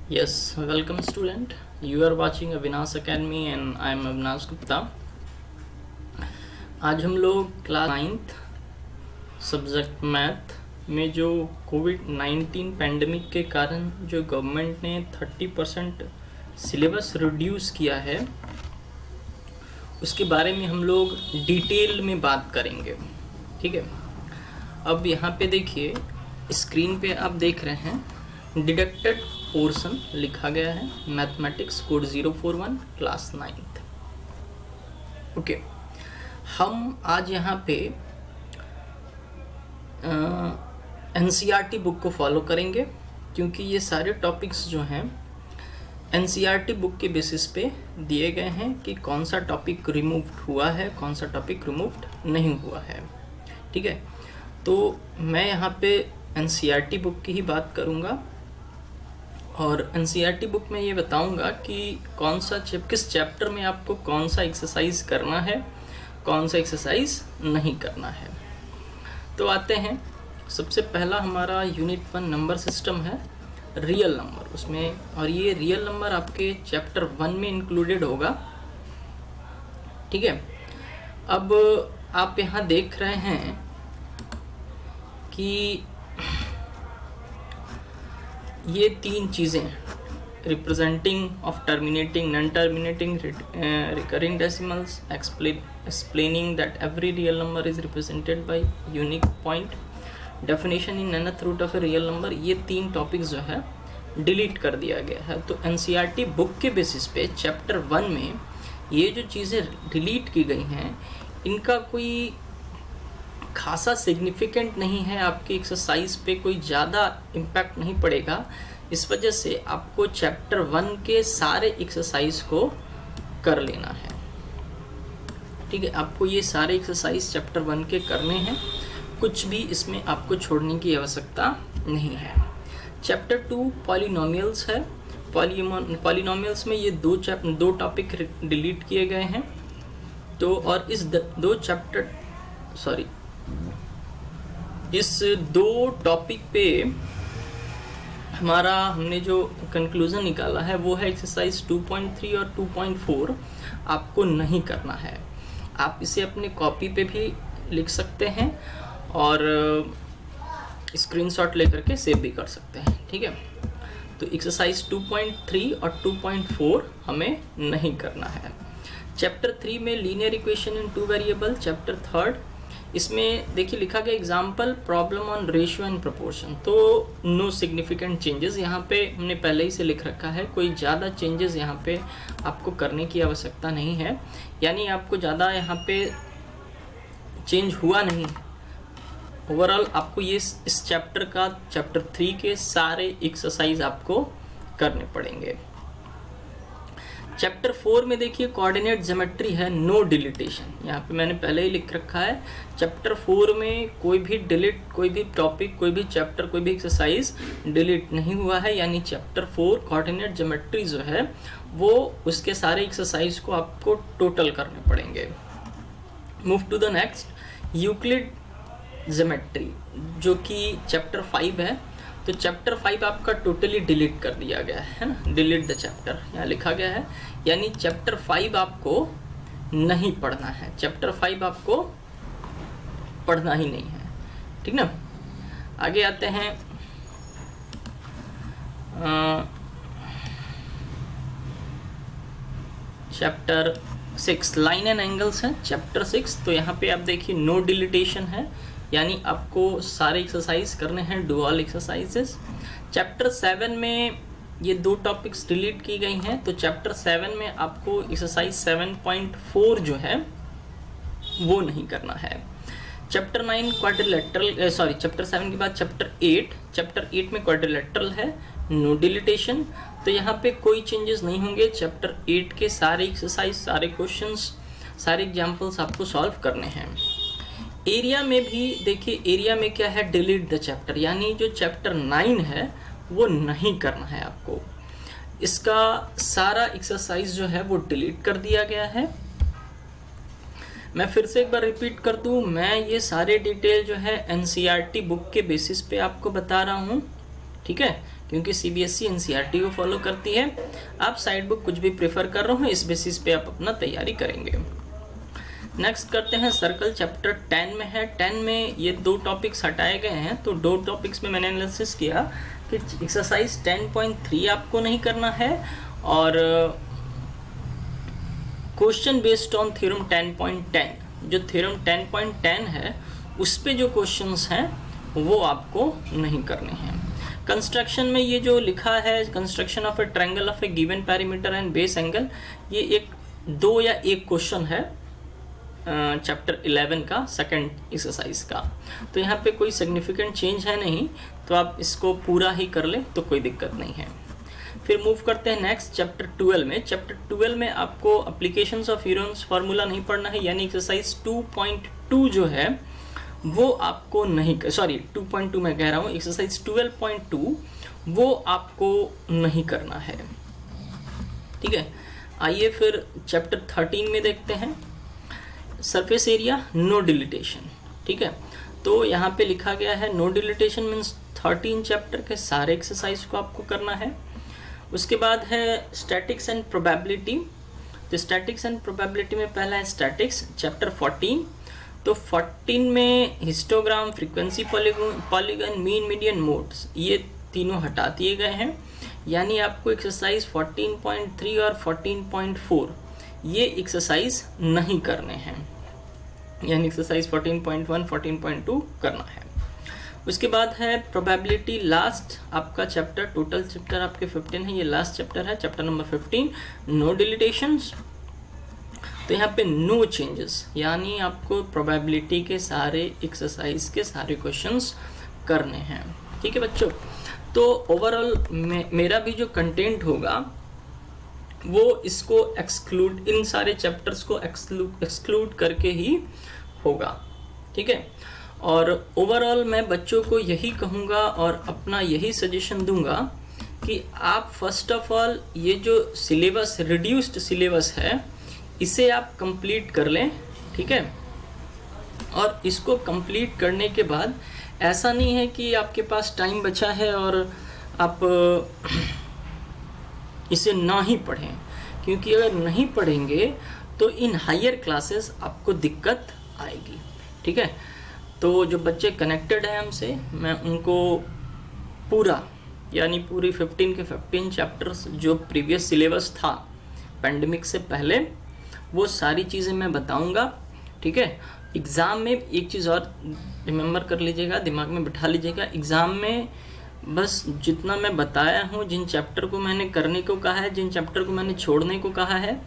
Yes, welcome student. You are watching Avinash Academy and I am Avinash Gupta. आज हम लोग class 9th subject math में जो कोविड-19 pandemic के कारण जो गवर्नमेंट ने 30% सिलेबस रिड्यूस किया है उसके बारे में हम लोग डिटेल में बात करेंगे। ठीक है, अब यहाँ पे देखिए स्क्रीन पे आप देख रहे हैं डिडक्टेड पोर्शन लिखा गया है, mathematics code 041 class 9th। Okay, हम आज यहाँ पे एनसीईआरटी बुक को फॉलो करेंगे क्योंकि ये सारे टॉपिक्स जो हैं एनसीईआरटी बुक के बेसिस पे दिए गए हैं कि कौन सा टॉपिक रिमूव्ड हुआ है, कौन सा टॉपिक रिमूव्ड नहीं हुआ है। ठीक है, तो मैं यहाँ पे एनसीईआरटी बुक की ही बात करूँगा और एनसीईआरटी बुक में ये बताऊंगा कि कौन सा किस चैप्टर में आपको कौन सा एक्सरसाइज करना है, कौन सा एक्सरसाइज नहीं करना है। तो आते हैं, सबसे पहला हमारा यूनिट 1 नंबर सिस्टम है, रियल नंबर उसमें, और ये रियल नंबर आपके चैप्टर 1 में इंक्लूडेड होगा। ठीक है, अब आप यहाँ देख रहे हैं कि ये तीन चीज़ें representing of terminating, non terminating, recurring decimals, explaining that every real number is represented by unique point, definition in nth root of a real number, ये तीन टॉपिक्स जो है डिलीट कर दिया गया है। तो एनसीईआरटी बुक के बेसिस पे चैप्टर 1 में ये जो चीज़ें डिलीट की गई हैं इनका कोई खासा सिग्निफिकेंट नहीं है, आपके एक्सरसाइज पे कोई ज़्यादा इम्पैक्ट नहीं पड़ेगा। इस वजह से आपको चैप्टर 1 के सारे एक्सरसाइज को कर लेना है। ठीक है, आपको ये सारे एक्सरसाइज चैप्टर 1 के करने हैं, कुछ भी इसमें आपको छोड़ने की आवश्यकता नहीं है। चैप्टर 2 पॉलिनोमियल्स है। पॉलिनोमियल्स में ये दो टॉपिक डिलीट किए गए हैं। तो और इस दो टॉपिक पे हमने जो कंक्लूजन निकाला है वो है एक्सरसाइज 2.3 और 2.4 आपको नहीं करना है। आप इसे अपने कॉपी पे भी लिख सकते हैं और स्क्रीनशॉट लेकर के सेव भी कर सकते हैं। ठीक है, तो एक्सरसाइज 2.3 और 2.4 हमें नहीं करना है। चैप्टर 3 में linear equation in 2 variable, chapter 3 इसमें देखिए लिखा गया example problem on ratio and proportion. तो नो सिग्निफिकेंट चेंजेस यहाँ पे हमने पहले ही से लिख रखा है, कोई ज़्यादा चेंजेस यहाँ पे आपको करने की आवश्यकता नहीं है, यानी आपको ज़्यादा यहाँ पे चेंज हुआ नहीं। ओवरऑल आपको ये इस चैप्टर 3 के सारे एक्सरसाइज आपको करने पड़ेंगे। चैप्टर 4 में देखिए कोऑर्डिनेट ज्योमेट्री है, नो डिलीटेशन, यहाँ पे मैंने पहले ही लिख रखा है। चैप्टर 4 में कोई भी टॉपिक, कोई भी चैप्टर, कोई भी एक्सरसाइज डिलीट नहीं हुआ है, यानी चैप्टर 4 कोऑर्डिनेट ज्योमेट्री जो है वो उसके सारे एक्सरसाइज को आपको टोटल करने पड़ेंगे। Move to the next, Euclid geometry जो कि चैप्टर 5 है। तो चैप्टर 5 आपका टोटली डिलीट कर दिया गया है ना, डिलीट द चैप्टर यहाँ लिखा गया है, यानी चैप्टर 5 आपको नहीं पढ़ना है, चैप्टर 5 आपको पढ़ना ही नहीं है। ठीक ना, आगे आते हैं चैप्टर 6 लाइन एंड एंगल्स है, चैप्टर 6। तो यहाँ पे आप देखिए नो डिलीटेशन है, यानी आपको सारे एक्सरसाइज करने हैं, डुअल एक्सरसाइजेस। चैप्टर 7 में ये दो टॉपिक्स डिलीट की गई हैं, तो चैप्टर 7 में आपको एक्सरसाइज 7.4 जो है वो नहीं करना है। चैप्टर 9 क्वाड्रिलेटरल, चैप्टर 7 के बाद चैप्टर 8 में क्वाड्रिलेटरल है, नो डिलीटेशन। तो यहाँ पे कोई चेंजेस नहीं होंगे। चैप्टर 8 के सारे एक्सरसाइज, सारे क्वेश्चंस, सारे एग्जाम्पल्स आपको सॉल्व करने हैं। एरिया में भी देखिए, एरिया में क्या है, डिलीट द चैप्टर, यानी जो चैप्टर 9 है वो नहीं करना है आपको। इसका सारा एक्सरसाइज जो है वो डिलीट कर दिया गया है। मैं फिर से एक बार रिपीट कर दूं, मैं ये सारे डिटेल जो है एनसीईआरटी बुक के बेसिस पे आपको बता रहा हूँ। ठीक है, क्योंकि CBSE NCERT को फॉलो करती है। आप साइड बुक कुछ भी प्रेफर कर रहे हो, इस बेसिस पे आप अपना तैयारी करेंगे। नेक्स्ट करते हैं सर्कल, चैप्टर 10 में है। 10 में ये 2 टॉपिक्स हटाए गए हैं, तो 2 टॉपिक्स में मैंने एनालिसिस किया कि एक्सरसाइज 10.3 आपको नहीं करना है और क्वेश्चन बेस्ड ऑन थ्योरम 10.10, जो थ्योरम 10.10 है उस पे जो क्वेश्चंस हैं वो आपको नहीं करने हैं। कंस्ट्रक्शन में ये जो लिखा है, construction of A triangle of A given perimeter and base angle, ये एक 2 या 1 क्वेश्चन है चैप्टर 11 का सेकंड एक्सरसाइज का, तो यहाँ पे कोई सिग्निफिकेंट चेंज है नहीं, तो आप इसको पूरा ही कर ले तो कोई दिक्कत नहीं है। फिर मूव करते हैं नेक्स्ट चैप्टर 12 में। चैप्टर 12 में आपको एप्लीकेशंस ऑफ ह्यूरोन्स फार्मूला नहीं पढ़ना है, यानी एक्सरसाइज 2.2 जो है वो आपको नहीं, सॉरी 2.2 मैं कह रहा हूँ, एक्सरसाइज 12.2 वो आपको नहीं करना है। ठीक है, आइए फिर चैप्टर 13 में देखते हैं, सरफेस एरिया नो डिलिटेशन। ठीक है, तो यहाँ पे लिखा गया है नो डिलिटेशन मीन्स 13 चैप्टर के सारे एक्सरसाइज को आपको करना है। उसके बाद है स्टैटिक्स एंड प्रोबेबिलिटी। तो स्टैटिक्स एंड प्रोबेबिलिटी में पहला है स्टैटिक्स, चैप्टर 14। तो 14 में histogram, frequency polygon, mean, median, modes, ये तीनों हटा दिए गए हैं, यानी आपको एक्सरसाइज 14.3 और 14.4 ये एक्सरसाइज नहीं करने हैं, यानी एक्सरसाइज 14.1, 14.2 करना है। उसके बाद है प्रोबेबिलिटी, लास्ट आपका चैप्टर, टोटल चैप्टर आपके 15 है, ये लास्ट चैप्टर है, चैप्टर नंबर 15, नो डिलिटेशंस। तो यहाँ पे नो चेंजेस, यानी आपको प्रोबेबिलिटी के सारे एक्सरसाइज के सारे क्वेश्चंस करने हैं। ठीक है बच्चों, तो ओवरऑल मेरा भी जो कंटेंट होगा वो इसको एक्सक्लूड, इन सारे चैप्टर्स को एक्सक्लूड करके ही होगा। ठीक है, और ओवरऑल मैं बच्चों को यही कहूँगा और अपना यही सजेशन दूंगा कि आप फर्स्ट ऑफ ऑल ये जो सिलेबस, रिड्यूस्ड सिलेबस है, इसे आप कंप्लीट कर लें। ठीक है, और इसको कंप्लीट करने के बाद ऐसा नहीं है कि आपके पास टाइम बचा है और आप इसे ना ही पढ़ें, क्योंकि अगर नहीं पढ़ेंगे तो इन हायर क्लासेस आपको दिक्कत आएगी। ठीक है, तो जो बच्चे कनेक्टेड हैं हमसे, मैं उनको पूरा, यानी पूरी 15 के 15 चैप्टर्स जो प्रीवियस सिलेबस था पेंडेमिक से पहले, वो सारी चीज़ें मैं बताऊंगा। ठीक है, एग्ज़ाम में एक चीज़ और रिमेंबर कर लीजिएगा, दिमाग में बिठा लीजिएगा, एग्ज़ाम में बस जितना मैं बताया हूँ, जिन चैप्टर को मैंने करने को कहा है, जिन चैप्टर को मैंने छोड़ने को कहा है,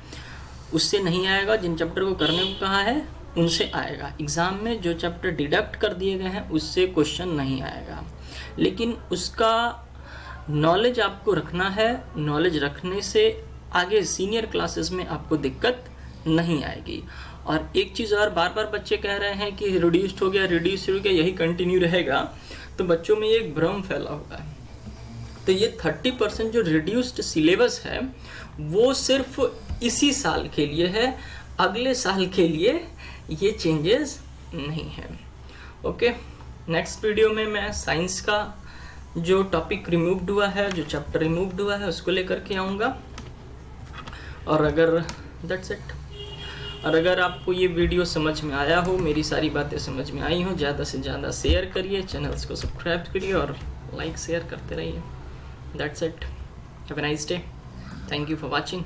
उससे नहीं आएगा, जिन चैप्टर को करने को कहा है उनसे आएगा। एग्ज़ाम में जो चैप्टर डिडक्ट कर दिए गए हैं उससे क्वेश्चन नहीं आएगा, लेकिन उसका नॉलेज आपको रखना है। नॉलेज रखने से आगे सीनियर क्लासेस में आपको दिक्कत नहीं आएगी। और एक चीज़ और, बार बार बच्चे कह रहे हैं कि रिड्यूस्ड हो गया, यही कंटिन्यू रहेगा, तो बच्चों में ये एक भ्रम फैला हुआ है। तो ये 30% जो रिड्यूस्ड सिलेबस है वो सिर्फ इसी साल के लिए है, अगले साल के लिए ये चेंजेस नहीं है। ओके, नेक्स्ट वीडियो में मैं साइंस का जो टॉपिक रिमूव्ड हुआ है, जो चैप्टर रिमूव्ड हुआ है, उसको लेकर के आऊँगा। और अगर दैट्स इट, और अगर आपको ये वीडियो समझ में आया हो, मेरी सारी बातें समझ में आई हो, ज़्यादा से ज़्यादा शेयर करिए, चैनल्स को सब्सक्राइब करिए और लाइक शेयर करते रहिए। That's it, have a nice day, thank you for watching.